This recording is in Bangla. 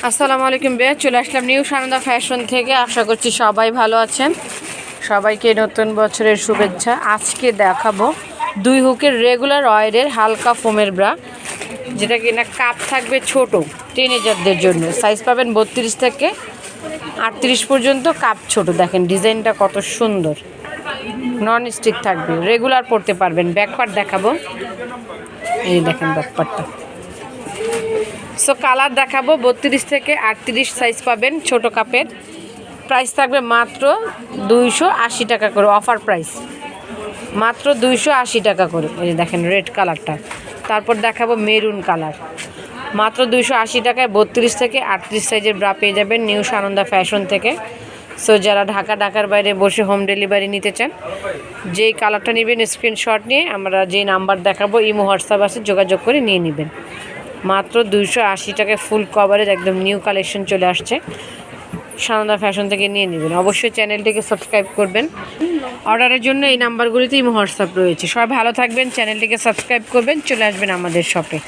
আসসালামু আলাইকুম বে, চলে আসলাম নিউ সানন্দা ফ্যাশন থেকে। আশা করছি সবাই ভালো আছেন। সবাইকে নতুন বছরের শুভেচ্ছা। আজকে দেখাবো 2 হুকের রেগুলার ওয়্যারের হালকা ফোমের ব্রা, যেটা কিনা কাপ থাকবে ছোট টিনেজারদের জন্য। সাইজ পাবেন 32 থেকে 38 পর্যন্ত, কাপ ছোট। দেখেন ডিজাইনটা কত সুন্দর, নন স্টিক থাকবে, রেগুলার পরতে পারবেন। ব্যাকপার্ট দেখাবো, এই দেখেন ব্যাকপার্টটা। সো কালার দেখাবো 32 থেকে 38 সাইজ পাবেন ছোট কাপের। প্রাইস থাকবে মাত্র 280 টাকা করে, অফার প্রাইস মাত্র 280 টাকা করে। এই দেখেন রেড কালারটা। তারপর দেখাবো মেরুন কালার, মাত্র 280 টাকায় 32 থেকে 38 সাইজের ব্রা পেয়ে যাবেন নিউ সানন্দা ফ্যাশন থেকে। সো যারা ঢাকার বাইরে বসে হোম ডেলিভারি নিতে চান, যেই কালারটা নেবেন স্ক্রিনশট নিয়ে আমরা যেই নাম্বার দেখাবো ইমো হোয়াটসঅ্যাপ আছে, যোগাযোগ করে নিয়ে নেবেন। মাত্র 280 টাকায় ফুল কভারেজ একদম নিউ কালেকশন চলে আসছে, সানন্দা ফ্যাশন থেকে নিয়ে নেবেন। অবশ্যই চ্যানেলটিকে সাবস্ক্রাইব করবেন। অর্ডারের জন্য এই নাম্বারগুলিতে ইমো হোয়াটসঅ্যাপ রয়েছে। সবাই ভালো থাকবেন, চ্যানেলটিকে সাবস্ক্রাইব করবেন, চলে আসবেন আমাদের শপে।